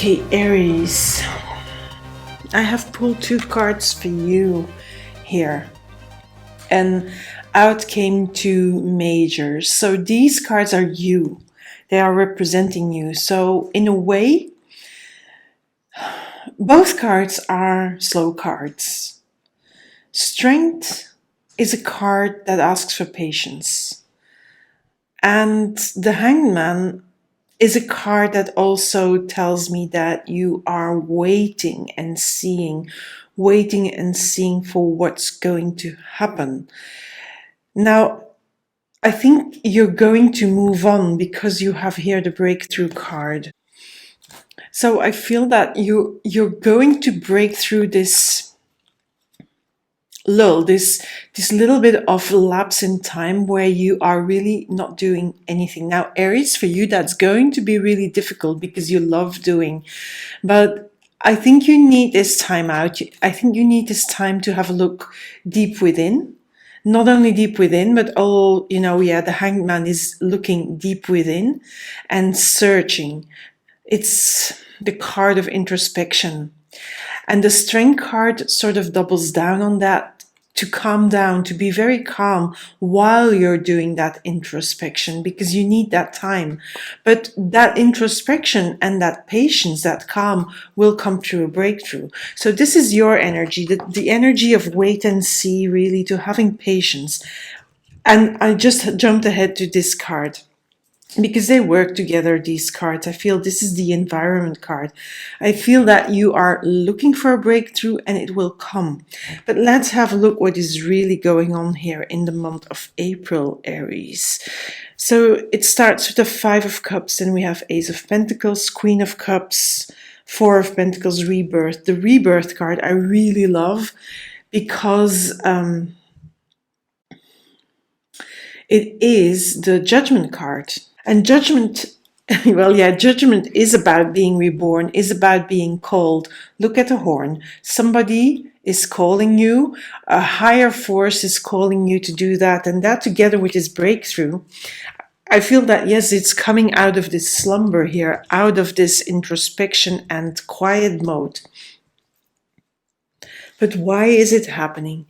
Okay, Aries, I have pulled 2 cards for you here, and out came 2 majors. So these cards are you, they are representing you. So in a way, both cards are slow cards. Strength is a card that asks for patience, and the Hangman is a card that also tells me that you are waiting and seeing for what's going to happen. Now, I think you're going to move on because you have here the breakthrough card. So I feel that you're going to break through this lull, this little bit of lapse in time where you are really not doing anything. Now, Aries, for you, that's going to be really difficult because you love doing, but I think you need this time out. I think you need this time to have a look deep within. Not only deep within, but the Hangman is looking deep within and searching. It's the card of introspection. And the Strength card sort of doubles down on that, to calm down, to be very calm while you're doing that introspection, because you need that time. But that introspection and that patience, that calm, will come through a breakthrough. So this is your energy, the energy of wait and see, really, to having patience. And I just jumped ahead to this card, because they work together, these cards. I feel this is the environment card. I feel that you are looking for a breakthrough and it will come. But let's have a look what is really going on here in the month of April, Aries. So it starts with the 5 of Cups, and we have Ace of Pentacles, Queen of Cups, 4 of Pentacles, Rebirth. The Rebirth card I really love because it is the Judgment card. And Judgment, Judgment is about being reborn, is about being called. Look at the horn. Somebody is calling you, a higher force is calling you to do that, and that together with this breakthrough, I feel that, yes, it's coming out of this slumber here, out of this introspection and quiet mode. But why is it happening?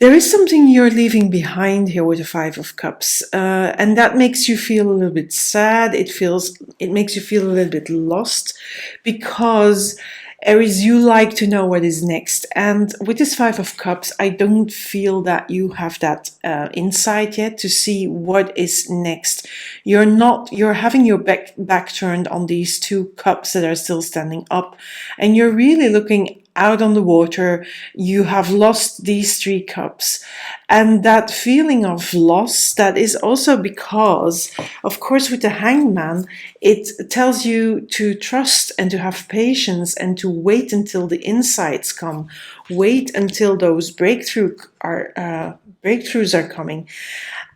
There is something you're leaving behind here with the 5 of Cups, and that makes you feel a little bit sad. It makes you feel a little bit lost, because Aries, you like to know what is next. And with this 5 of Cups, I don't feel that you have that insight yet to see what is next. You're having your back turned on these 2 cups that are still standing up, and you're really looking out on the water. You have lost these 3 cups, and that feeling of loss, that is also because, of course, with the Hangman, it tells you to trust and to have patience and to wait until the insights come. Wait until those breakthroughs are coming.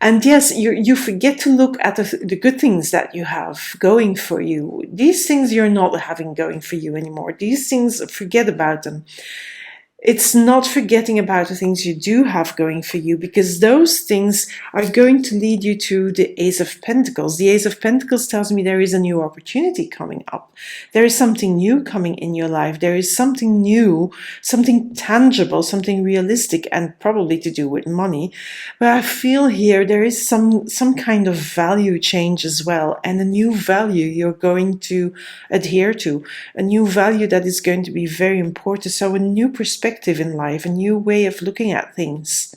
And yes, you forget to look at the good things that you have going for you. These things you're not having going for you anymore. These things, forget about them. It's not forgetting about the things you do have going for you, because those things are going to lead you to the Ace of Pentacles. The Ace of Pentacles tells me there is a new opportunity coming up. There is something new coming in your life. There is something new, something tangible, something realistic, and probably to do with money. But I feel here there is some kind of value change as well, and a new value you're going to adhere to, a new value that is going to be very important. So a new perspective in life, a new way of looking at things.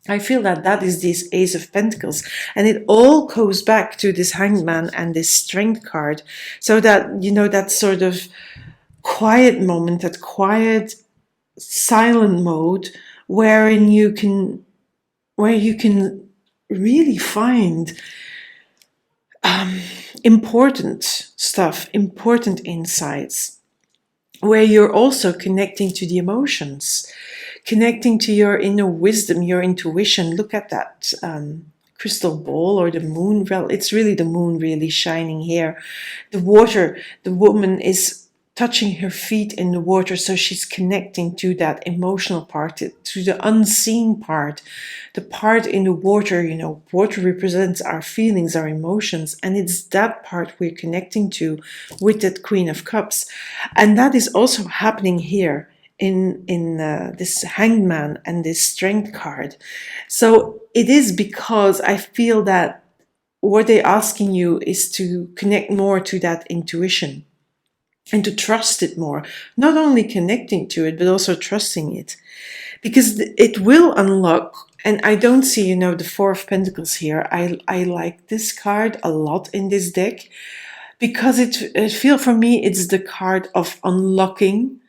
I feel that is this Ace of Pentacles, and it all goes back to this Hangman and this Strength card. So that, that sort of quiet moment, that quiet, silent mode, wherein you can really find important stuff, important insights, where you're also connecting to the emotions, connecting to your inner wisdom, your intuition. Look at that crystal ball, or the moon. Well, it's really the moon really shining here. The water, the woman is touching her feet in the water. So she's connecting to that emotional part, to the unseen part, the part in the water. You know, water represents our feelings, our emotions, and it's that part we're connecting to with that Queen of Cups. And that is also happening here in this Hangman and this Strength card. So it is because I feel that what they're asking you is to connect more to that intuition and to trust it more, not only connecting to it, but also trusting it, because it will unlock. And I don't see, you know, the Four of Pentacles here. I like this card a lot in this deck because it feel for me, it's the card of unlocking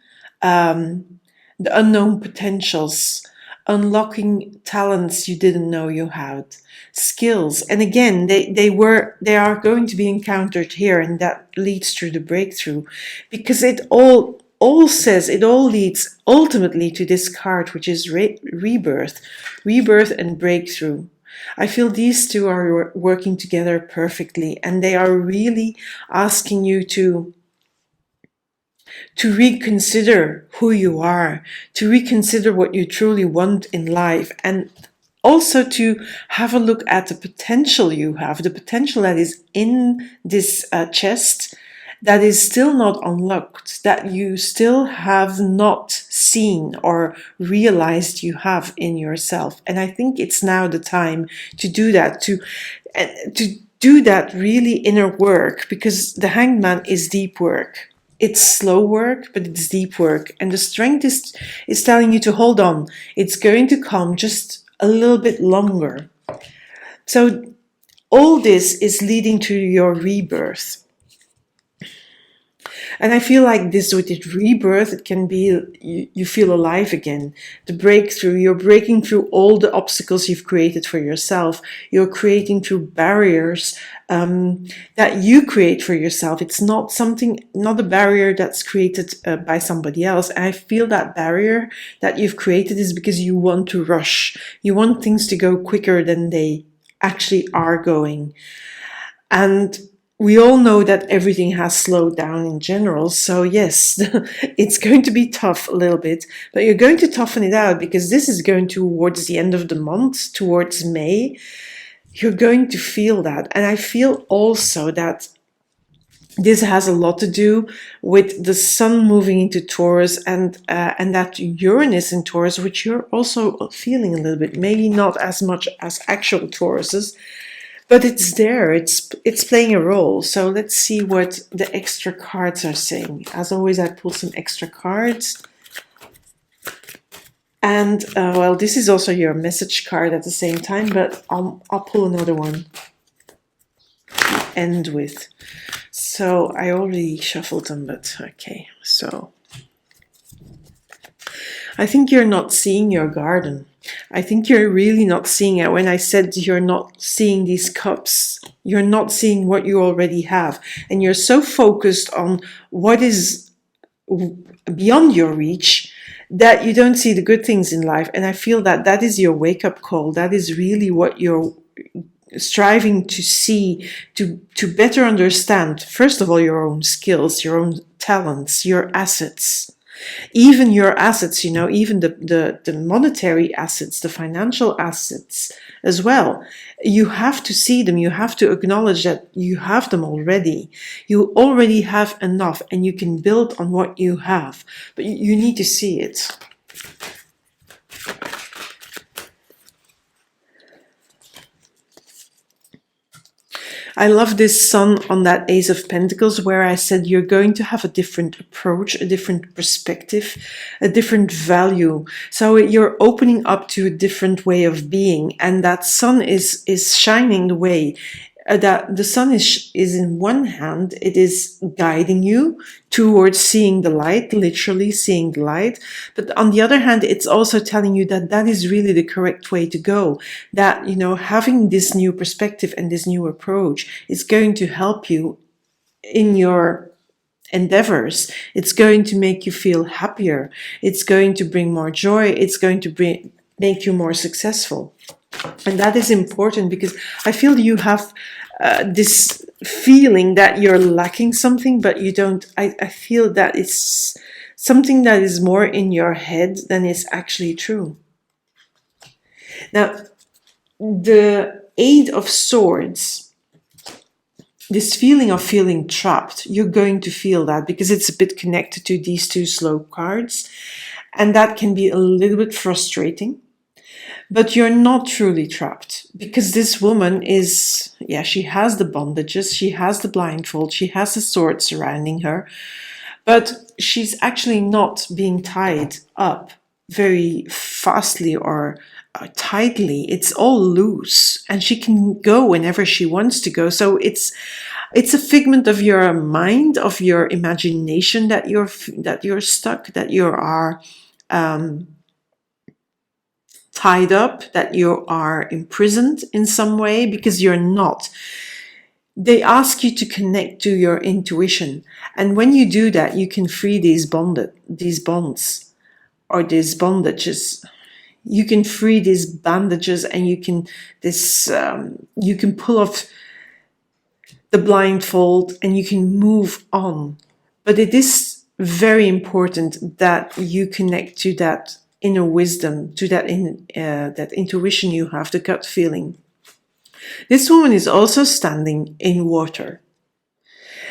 the unknown potentials, unlocking talents you didn't know you had, skills. And again, they are going to be encountered here, and that leads to the breakthrough, because it all leads ultimately to this card, which is rebirth and breakthrough. I feel these two are working together perfectly, and they are really asking you to reconsider who you are, to reconsider what you truly want in life, and also to have a look at the potential you have, the potential that is in this chest that is still not unlocked, that you still have not seen or realized you have in yourself. And I think it's now the time to do that, to do that really inner work, because the Hangman is deep work. It's slow work, but it's deep work. And the Strength is telling you to hold on. It's going to come, just a little bit longer. So all this is leading to your rebirth. And I feel like this with the rebirth, it can be, you feel alive again. The breakthrough, you're breaking through all the obstacles you've created for yourself. You're creating through barriers that you create for yourself. It's not a barrier that's created by somebody else. And I feel that barrier that you've created is because you want to rush. You want things to go quicker than they actually are going. And we all know that everything has slowed down in general. So yes, it's going to be tough a little bit, but you're going to toughen it out, because this is going towards the end of the month, towards May. You're going to feel that. And I feel also that this has a lot to do with the Sun moving into Taurus, and that Uranus in Taurus, which you're also feeling a little bit, maybe not as much as actual Tauruses, but it's there, it's playing a role. So let's see what the extra cards are saying. As always, I pull some extra cards. And, well, this is also your message card at the same time, but I'll pull another one to end with. So I already shuffled them, but okay. So I think you're not seeing your garden. I think you're really not seeing it. When I said you're not seeing these cups, you're not seeing what you already have. And you're so focused on what is beyond your reach that you don't see the good things in life. And I feel that that is your wake-up call. That is really what you're striving to see, to better understand, first of all, your own skills, your own talents, your assets. Even your assets, you know, even the monetary assets, the financial assets as well. You have to see them. You have to acknowledge that you have them already. You already have enough, and you can build on what you have. But you need to see it. I love this Sun on that Ace of Pentacles, where I said you're going to have a different approach, a different perspective, a different value. So you're opening up to a different way of being, and that Sun is shining the way. That the Sun is in one hand, it is guiding you towards seeing the light, literally seeing the light. But on the other hand, it's also telling you that that is really the correct way to go. That, you know, having this new perspective and this new approach is going to help you in your endeavors. It's going to make you feel happier. It's going to bring more joy. It's going to make you more successful. And that is important, because I feel you have this feeling that you're lacking something, but you don't. I feel that it's something that is more in your head than is actually true. Now, the Eight of Swords, this feeling of feeling trapped, you're going to feel that because it's a bit connected to these two slow cards. And that can be a little bit frustrating. But you're not truly trapped because this woman is, yeah, she has the bondages, she has the blindfold, she has the sword surrounding her, but she's actually not being tied up very fastly or tightly. It's all loose and she can go whenever she wants to go. So it's a figment of your mind, of your imagination that you're stuck, that you are tied up, that you are imprisoned in some way, because you're not. They ask you to connect to your intuition. And when you do that, you can free these bonds or these bondages. You can free these bandages and you can pull off the blindfold and you can move on. But it is very important that you connect to that inner wisdom, to that that intuition you have, the gut feeling. This woman is also standing in water.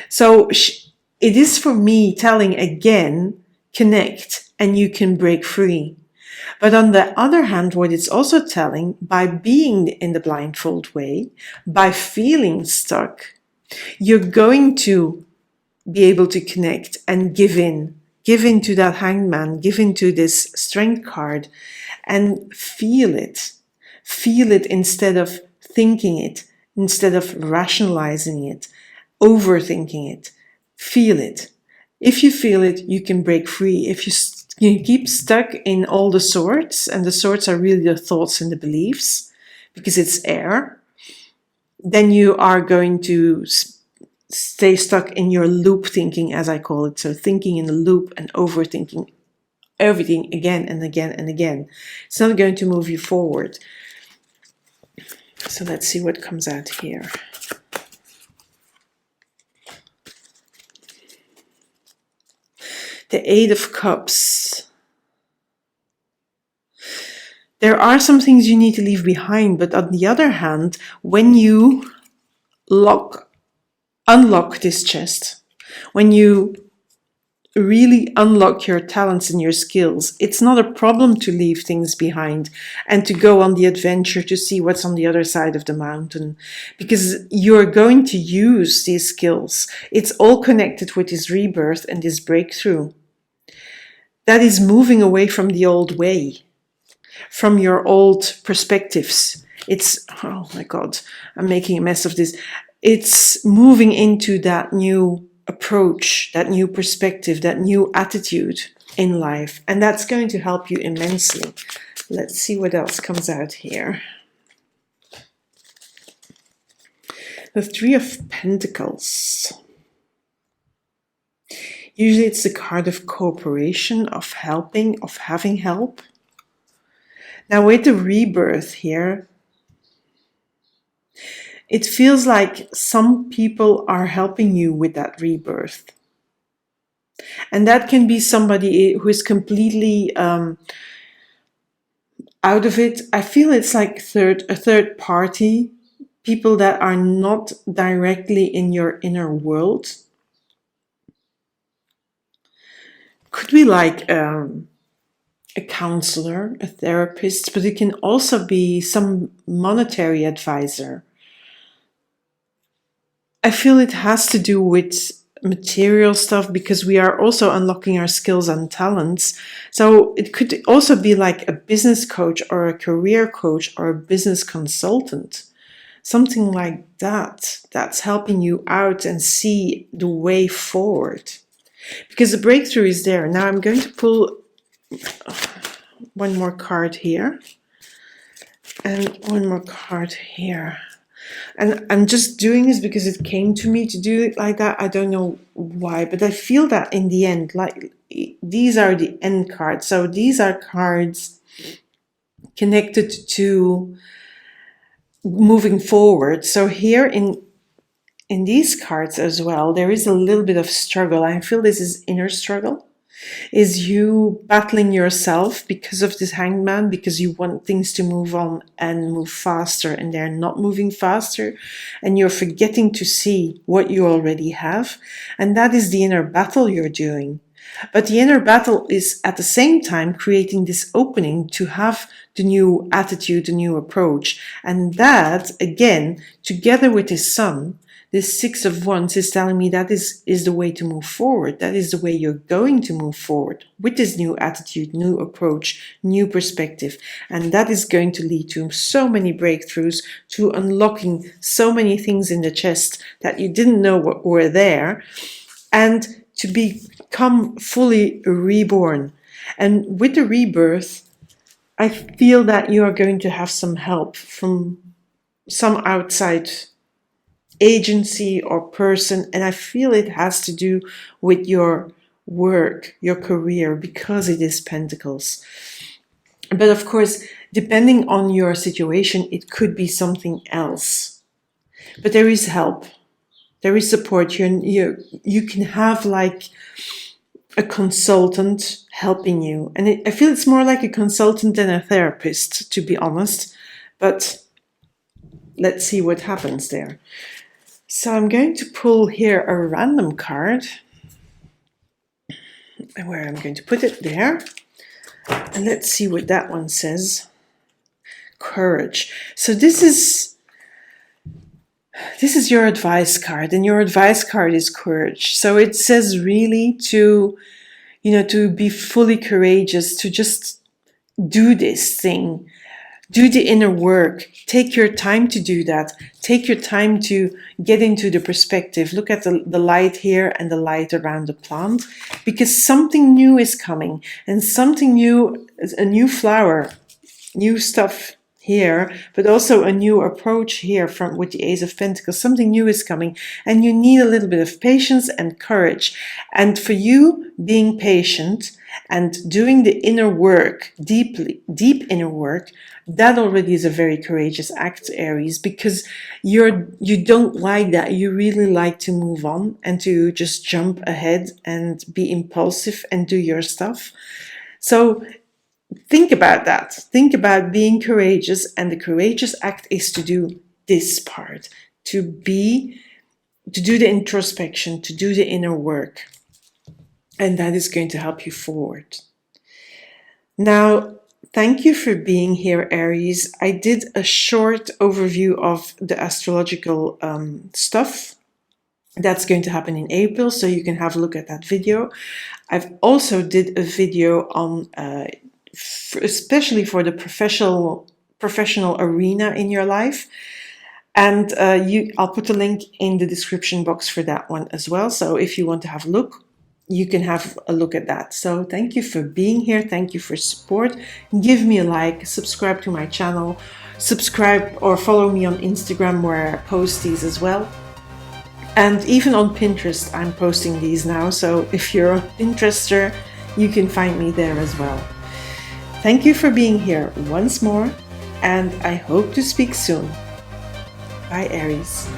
So it is for me telling again, connect and you can break free. But on the other hand, what it's also telling, by being in the blindfold way, by feeling stuck, you're going to be able to connect and give in to that hangman, give in to this strength card and feel it instead of thinking it, instead of rationalizing it, overthinking it. Feel it. If you feel it, you can break free. If you keep stuck in all the swords, and the swords are really the thoughts and the beliefs, because it's air, then you are going to stay stuck in your loop thinking, as I call it. So thinking in a loop and overthinking everything again and again and again. It's not going to move you forward. So let's see what comes out here. The Eight of Cups. There are some things you need to leave behind, but on the other hand, when you unlock this chest, when you really unlock your talents and your skills, it's not a problem to leave things behind and to go on the adventure to see what's on the other side of the mountain, because you're going to use these skills. It's all connected with this rebirth and this breakthrough. That is moving away from the old way, from your old perspectives. It's, oh my God, I'm making a mess of this. It's moving into that new approach, that new perspective, that new attitude in life. And that's going to help you immensely. Let's see what else comes out here. The Three of Pentacles. Usually it's the card of cooperation, of helping, of having help. Now with the rebirth here, it feels like some people are helping you with that rebirth. And that can be somebody who is completely out of it. I feel it's like a third party, people that are not directly in your inner world. Could be like a counselor, a therapist, but it can also be some monetary advisor. I feel it has to do with material stuff because we are also unlocking our skills and talents. So it could also be like a business coach or a career coach or a business consultant. Something like that, that's helping you out and see the way forward. Because the breakthrough is there. Now I'm going to pull one more card here. And one more card here. And I'm just doing this because it came to me to do it like that. I don't know why, but I feel that in the end, like these are the end cards. So these are cards connected to moving forward. So here in in these cards as well, there is a little bit of struggle. I feel this is inner struggle. Is you battling yourself because of this hangman, because you want things to move on and move faster, and they're not moving faster, and you're forgetting to see what you already have. And that is the inner battle you're doing. But the inner battle is at the same time creating this opening to have the new attitude, the new approach. And that, again, together with his son, this Six of Wands is telling me that is the way to move forward. That is the way you're going to move forward with this new attitude, new approach, new perspective. And that is going to lead to so many breakthroughs, to unlocking so many things in the chest that you didn't know what were there, and to become fully reborn. And with the rebirth, I feel that you are going to have some help from some outside agency or person, and I feel it has to do with your work, your career, because it is Pentacles. But of course, depending on your situation, it could be something else. But there is help. There is support. You can have like a consultant helping you. And I feel it's more like a consultant than a therapist, to be honest. But let's see what happens there. So I'm going to pull here a random card. Where I'm going to put it there. And let's see what that one says. Courage. So this is your advice card, and your advice card is courage. So it says really to be fully courageous, to just do this thing, do the inner work, take your time to do that, take your time to get into the perspective, look at the light here and the light around the plant, because something new is coming, and something new, a new flower, new stuff here, but also a new approach here with the Ace of Pentacles. Something new is coming, and you need a little bit of patience and courage. And for you, being patient and doing the inner work, deep inner work, that already is a very courageous act, Aries, because you don't like that. You really like to move on and to just jump ahead and be impulsive and do your stuff. So think about that. Think about being courageous, and the courageous act is to do this part, to do the introspection, to do the inner work. And that is going to help you forward. Now, thank you for being here, Aries. I did a short overview of the astrological stuff. That's going to happen in April, so you can have a look at that video. I've also did a video on especially for the professional arena in your life, and I'll put a link in the description box for that one as well. So if you want to have a look, you can have a look at that. So thank you for being here. Thank you for support. Give me a like, subscribe to my channel, subscribe or follow me on Instagram, where I post these as well. And even on Pinterest, I'm posting these now. So if you're a Pinterester, you can find me there as well. Thank you for being here once more, and I hope to speak soon. Bye, Aries.